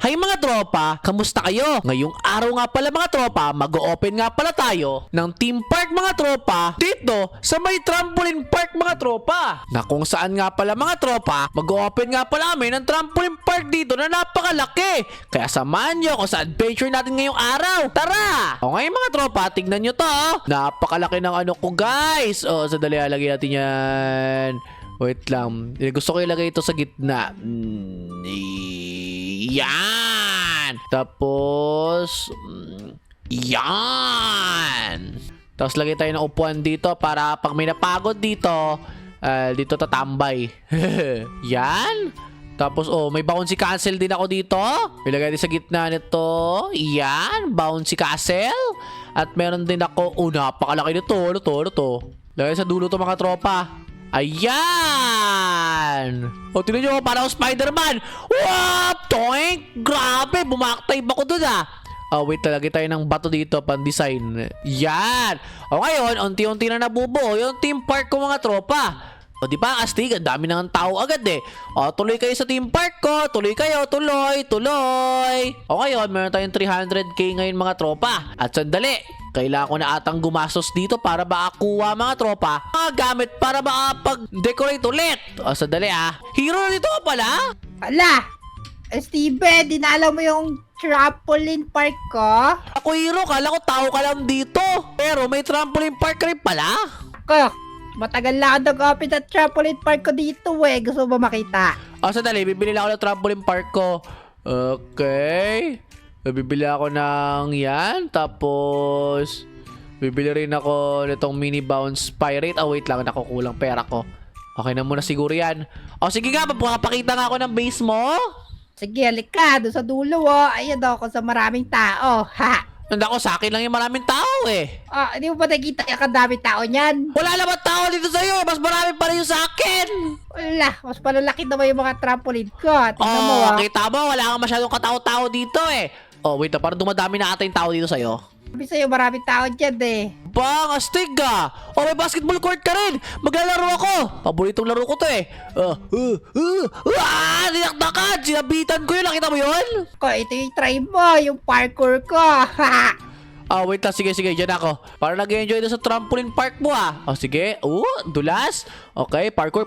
Hi mga tropa, kamusta kayo? Ngayong araw nga pala mga tropa, mag-open nga pala tayo ng theme park mga tropa dito sa may trampoline park mga tropa. Na kung saan nga pala mga tropa, mag-open nga pala kami ng trampoline park dito na napakalaki. Kaya samahan nyo ako sa adventure natin ngayong araw. Tara! O ngayon mga tropa, tignan nyo to. Napakalaki ng ano ko guys. O, sadali lagay natin yan. Wait lang. Gusto ko ilagay ito sa gitna. Yan! Tapos yan! Tapos lagay tayo ng upuan dito para pag may napagod dito, dito tatambay. Yan! Tapos may bouncy castle din ako dito. Ilagay din sa gitna nito. Yan! Bouncy castle. At meron din ako, napakalaki nito. Ano to? Lagay sa dulo to mga tropa. Ayan! O, tignan nyo, parang Spider-Man! Wap! Toink! Grabe! Bumaktype ako dun wait, talagay tayo ng bato dito, pan-design. Yan! O, ngayon, unti-unti na nabubuo yung theme park ko mga tropa. O, di ba, astig? Ang dami nang tao agad O, tuloy kayo sa theme park ko. Tuloy kayo, tuloy! O, ngayon, meron tayong 300k ngayon mga tropa. At sandali, kailangan ko na atang gumastos dito para makakuha mga tropa mga gamit para makapag-decorate ulit. O, sandali Hero na dito ka pala? Ala! Steven, dinalaw mo yung trampoline park ko? Ako hero, kala ko tao ka lang dito. Pero may trampoline park ka rin pala. Ako, matagal na ako nag-open ng trampoline park ko dito Gusto mo ba makita? O, sandali, bibili lang ako ng trampoline park ko. Okay. Bibili ako ng yan. Tapos bibili rin ako nitong mini bounce pirate. Wait lang, nakukulang pera ko. Okay na muna siguro yan. O sige nga, papakita nga ako ng base mo. Sige, halika. Doon sa dulo Ayan ako sa maraming tao. Ha! Nandako, sa akin lang yung maraming tao Hindi mo ba nakita yung kadami tao niyan? Wala naman tao dito sa'yo. Mas marami pa rin yung sa akin. Wala, mas palalaki naman yung mga trampoline ko. Tingnan mo kita mo, wala kang masyadong katao-tao dito wait na, parang dumadami na ata yung tao dito sa'yo. Sabi sa'yo, maraming tao dyan Bang, astig may basketball court ka rin. Maglalaro ako. Paboritong laro ko to dinakdakan. Sinabitan ko yun. Nakita mo yun? Ito yung try mo, yung parkour ko. Wait lang. Sige. Diyan ako. Para nag-enjoy na sa trampoline park mo sige. Dulas. Okay, parkour.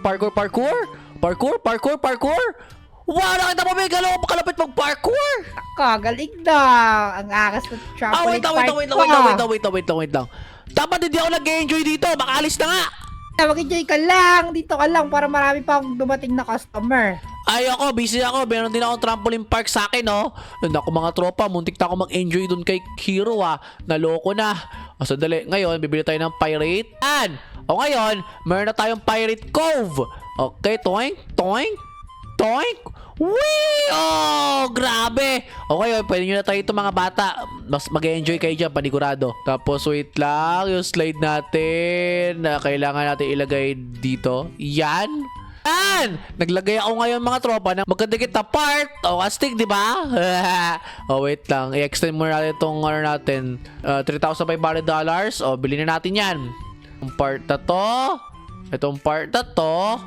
Wow, nakita mo, may galaw kalapit mag-parkour. Galing na. Ang angas ng trampoline park ko. Wait lang. Dapat hindi ako nag-enjoy dito. Makaalis na nga. Mag-enjoy ka lang. Dito ka lang para marami pa akong dumating na customer. Ako, busy ako. Meron din akong trampoline park sa akin, Naku mga tropa, muntik na ako mag-enjoy dun kay Hero, Naloko na. Sandali. Ngayon, bibili tayo ng pirate. Ngayon, meron na tayong Pirate Cove. Okay, toink. Wee! Grabe! Okay, pwede nyo na tayo ito mga bata. Mas mag-enjoy kayo dyan, panigurado. Tapos, wait lang. Yung slide natin na kailangan natin ilagay dito. Yan! Naglagay ako ngayon mga tropa na magkadikit na part. Astig, di ba? Wait lang. I-extend muna natin itong natin. $3,500. Bilhin na natin yan. Itong part na to. Itong part na to.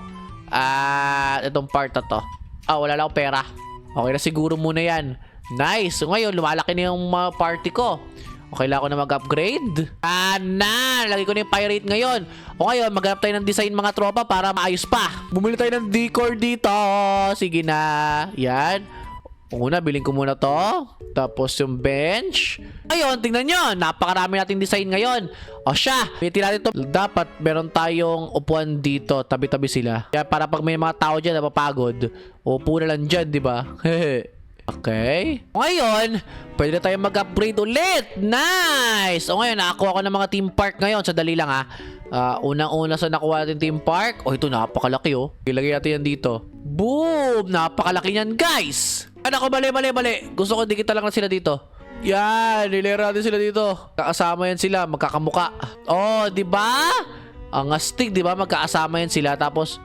At itong part na to. Wala lang akong pera. Okay na siguro muna yan. Nice. So ngayon, lumalaki na yung mga party ko. Kailangan ko na mag-upgrade. Lagay ko na yung pirate ngayon. Ngayon, maghanap tayo ng design mga tropa para maayos pa. Bumili tayo ng decor dito. Sige na. Yan. Bilhin ko muna to. Tapos yung bench. Ngayon, tingnan nyo. Napakarami nating design ngayon. Siya. Piti natin to. Dapat meron tayong upuan dito. Tabi-tabi sila. Kaya para pag may mga tao dyan napapagod, upo na lang dyan, di ba? Okay. Ngayon, pwede na tayong mag-upgrade ulit. Nice! Ngayon, nakakuha ko ng mga theme park ngayon. Sadali lang unang-una sa nakuha natin theme park. Ito napakalaki Ilagay natin yan dito. Boom! Napakalaki niyan, guys! Ako, mali. Gusto ko dikita lang na sila dito. Yan, nilera natin sila dito. Kakasama yan sila, magkakamuka. Di ba? Ang astig, di ba? Magkakasama yan sila. Tapos,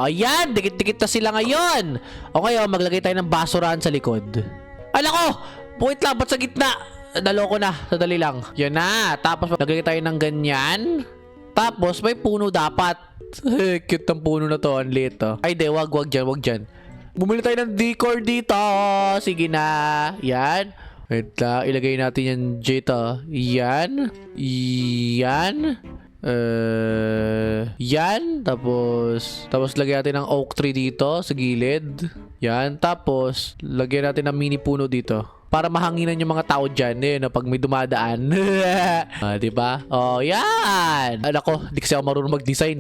yan, dikit-dikit na sila ngayon. Ngayon, maglagay tayo ng basurahan sa likod. Ko! Wait lang, ba't sa gitna? Naloko na, sadali lang. Yan na. Tapos, maglagay tayo ng ganyan. Tapos, may puno dapat. Cute ng puno na to, ang liit Ay, wag dyan. Bumili tayo ng decor dito. Sige na. Yan. Wait lang. Ilagay natin yan dito. Yan. Yan. Yan. Tapos lagyan natin ng oak tree dito sa gilid. Yan. Tapos, lagyan natin ng mini puno dito. Para mahanginan yung mga tao dyan pag may dumadaan. Diba? Oh, yan! Ko, di kasi ako marunong mag-design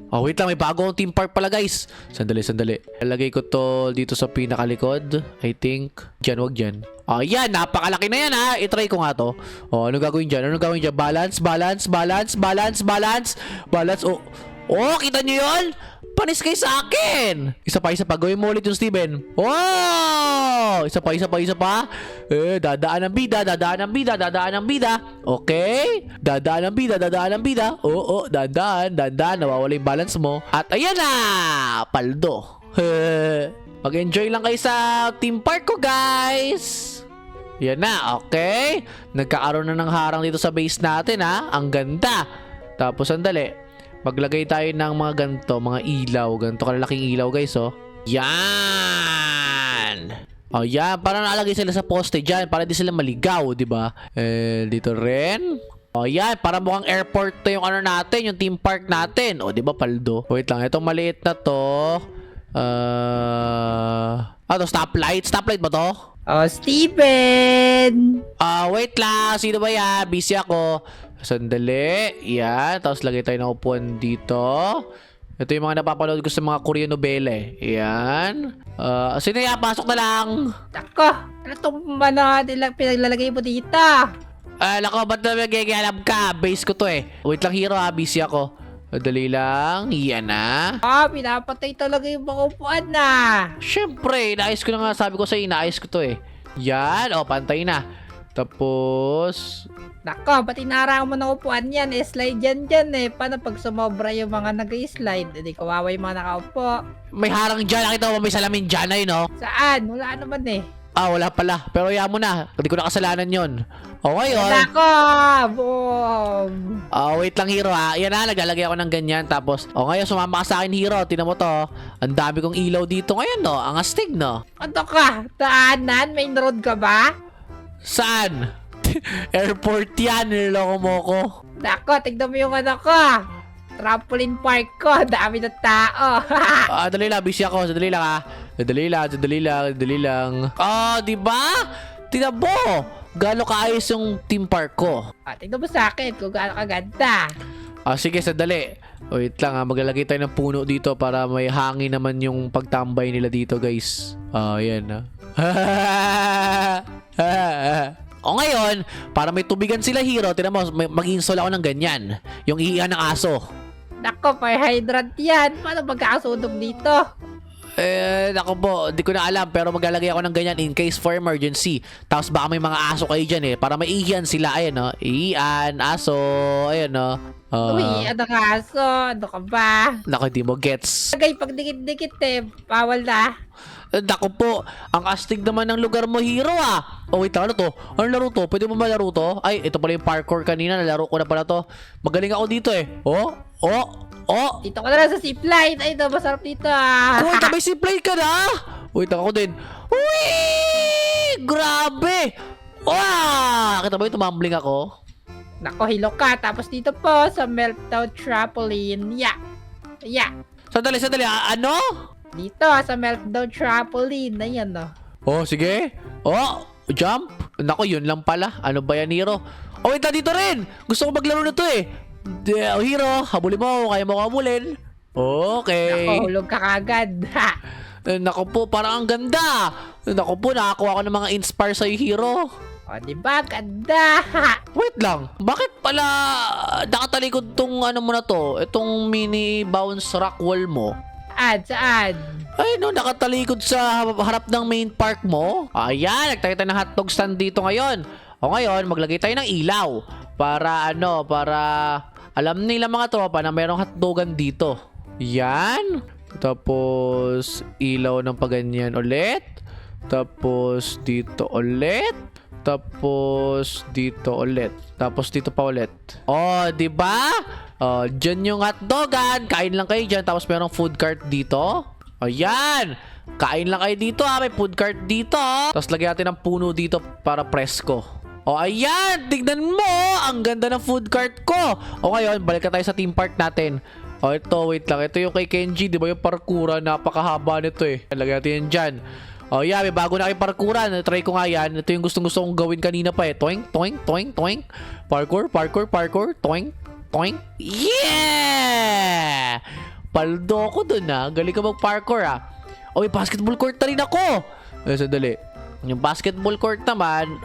Oh, wait lang. May bago akong theme park pala, guys. Sandali. Lagay ko to dito sa pinakalikod. I think. Dyan, wag dyan. Oh, yan. Napakalaki na yan, ha. I-try ko nga to. Oh, ano gagawin dyan? Balance. Oh, kita nyo yun? Panis kayo sa akin. Isa pa. Gawin mo ulit yung Steven. Wow! Isa pa. Dadaan ng bida. Okay? Dadaan ng bida. Oo, dadaan. Nawawala yung balance mo. At ayan na! Paldo. Mag-enjoy lang kayo sa theme park ko, guys. Yan na, okay? Nagkakaroon na ng harang dito sa base natin, ha? Ang ganda. Tapos, sandali. Maglagay tayo ng mga ganito, mga ilaw. Ganito kalalaking ilaw, guys, oh. Yan! Oh, yan. Para nalagay sila sa poste dyan. Para di sila maligaw, di ba? Dito rin. Oh, yan. Para mukhang airport to yung ano natin, yung theme park natin. Oh, di ba, paldo? Wait lang. Itong maliit na to. To stoplight. Stoplight ba to? Oh, Steven! Wait lang. Sino ba yan? Busy ako. Sandali. Yan. Tapos lagay tayo ng upuan dito. Ito yung mga napapanood ko sa mga Korean novela Yan. Sino yan? Pasok na lang. Ako, ano itong pinaglalagay mo dito? Lako, ba't na magigialam ka? Base ko to Wait lang, hero ha. Busy ako. Dali lang. Yan na. Pinapatay talaga yung mga upuan na. Siyempre, inaayos ko na nga. Sabi ko sa inaayos ko to Yan. Pantay na. Tapos... Nako, ba't inarang mo ng upuan yan? Slide yan dyan Paano pag sumobra yung mga nag-slide? Hindi kawawa yung mga nakaupo. May harang dyan. Nakita mo ba may salamin dyan no? Saan? Wala naman Wala pala. Pero ya mo na. Hindi ko nakasalanan yon. Ngayon. Nako! Boom! Wait lang, hero ha. Yan na, naglalagay ako ng ganyan. Tapos, ngayon sumama ka sa akin, hero. Tinan mo to. Ang dami kong ilaw dito ngayon, no? Ang astig, no? Ano ka? Daanan? Main road ka ba? Saan? Airport yan, niloloko mo ko. Nako, tignan mo yung ano ko. Trampoline park ko. Dami na tao. Dali lang, busy ako. Sadali lang ha. Dali lang. Diba? Tignan mo. Gano'ng kaayos yung theme park ko. Tignan mo sa akin kung gaano kaganda. Sige, sandali. Wait lang ha. Maglalagay tayo ng puno dito para may hangin naman yung pagtambay nila dito, guys. Yan ha. Ngayon, para may tubigan sila, hero, tinan mo, mag-install ako ng ganyan. Yung iihan ng aso. Nako, fire hydrant yan. Paano magkakasunog dito? Nako po, di ko na alam, pero maglalagay ako ng ganyan in case for emergency. Tapos baka may mga aso kayo dyan para may iihan sila. Ayan, no? Iihan, aso, ayan, no? Uy, ano ka aso? Ano ka ba? Nako, di mo gets. Lagay pag dikit-dikit bawal na. Nako po, ang astig naman ng lugar mo, hero wait lang, ano to? Ano laro to? Pwede mo malaro to? Ay, ito pala yung parkour kanina, nalaro ko na pala to. Magaling ako dito Dito ka na lang sa zipline. Ay, ito, masarap dito Wait, may zipline ka na? Wait, ako din. Uy! Grabe! Kita ba yung tumambling ako? Nako, hilo ka. Tapos dito po sa Meltdown Trampoline. Yeah. Sandali. Ano? Dito sa Meltdown Trampoline. Ayan, sige. Jump. Nako, yun lang pala. Ano ba yan, hero? Wait lang, dito rin. Gusto ko maglaro na to hero, habulin mo. Kaya mo habulin. Okay. Nako, hulog ka kagad. Nako po, parang ang ganda. Nako po, nakakuha ko ng mga inspire sa'yo, hero. Diba? Ganda. Wait lang. Bakit pala nakatalikod tong ano mo na to? Itong mini bounce rock wall mo? Saan? Ay, nakatalikod sa harap ng main park mo. Ayan, nagtayo tayo ng hotdog stand dito ngayon. Ngayon, maglagay tayo ng ilaw. Para alam nila mga tropa na mayroong hotdogan dito. Yan. Tapos, ilaw ng paganyan ulit. Tapos, dito ulit. Tapos, dito ulit. Tapos, dito pa ulit. Diba? Dyan yung hotdogan. Kain lang kayo dyan. Tapos, merong food cart dito. Ayan. Kain lang kayo dito ha. May food cart dito. Tapos lagyan natin ng puno dito para presko. O ayan, tignan mo. Ang ganda ng food cart ko. O ngayon, balik na tayo sa theme park natin. O ito, wait lang. Ito yung kay Kenji. Di ba yung parkura? Napakahaba nito eh. Lagyan natin yan dyan. O yeah, may bago na kayong parkuran. Try ko nga yan. Ito yung gustong-gusto kong gawin kanina pa eh. Toing, toing, toing, toing. Parkour, parkour, parkour. Toing, toing. Yeah! Paldo ko dun ah. Galing ka mag-parkour ah. O may basketball court na rin ako. Sandali. Yung basketball court naman,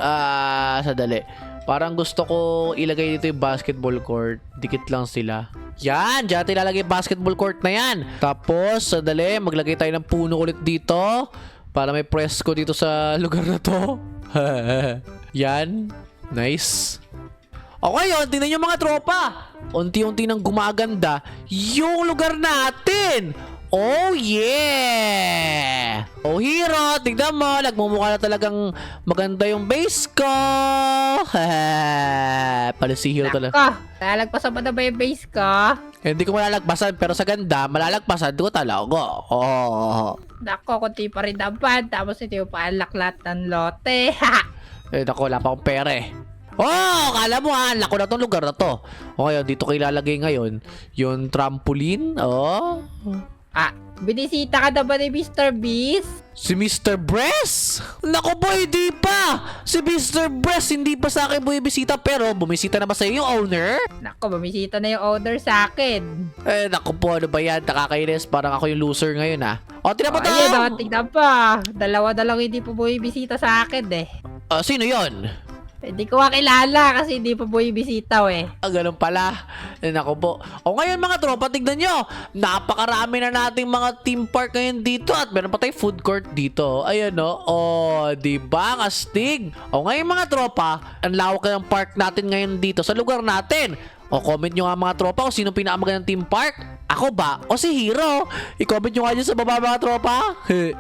sandali. Parang gusto ko ilagay dito yung basketball court. Dikit lang sila. Yan, dyan natin ilalagay yung basketball court na yan. Tapos, sandali, maglagay tayo ng puno ulit dito. Para may presko dito sa lugar na to. Yan. Nice. O ngayon, tingnan nyo mga tropa. Unti-unti nang gumaganda yung lugar natin. Oh yeah! Oh hero, tignan mo, nagmumukha na talagang maganda yung base ko. Pala si hero talaga. Nako, lalagpasan mo na ba yung base ko? Hindi ko malalagpasan pero sa ganda, malalagpasan ko talaga. Oh. Nako, kunti pa rin naman. Tapos ito yung paalaklat ng lote. Naku, wala pa akong pera eh. Oh, kala mo ha, lako na tong lugar na to. O ngayon, dito ko ilalagay ngayon yung trampoline. Oh. Binisita ka na ba ni Mr. Beast? Si Mr. Bress? Naku boy, di pa! Si Mr. Bress hindi pa sa akin bumibisita pero bumisita na ba sa iyo yung owner? Nako, bumisita na yung owner sa akin. Naku po, ano ba yan? Nakakainis, parang ako yung loser ngayon ha. O, tina pa to! Ayun, tignan pa. Dalawa hindi po bumibisita sa akin eh. Sino yon? Hindi ko kilala kasi hindi pa bumibisita eh. Ganun pala. Naku po. O ngayon mga tropa, tignan nyo. Napakarami na nating mga theme park ngayon dito at meron pa tayong food court dito. Ayan o. Diba? Ang astig. O ngayon mga tropa, ang lawak ng park natin ngayon dito sa lugar natin. O comment nyo nga mga tropa kung sino pinakamagandang theme park. Ako ba? O si Hero? I-comment nyo nga dyan sa baba mga tropa.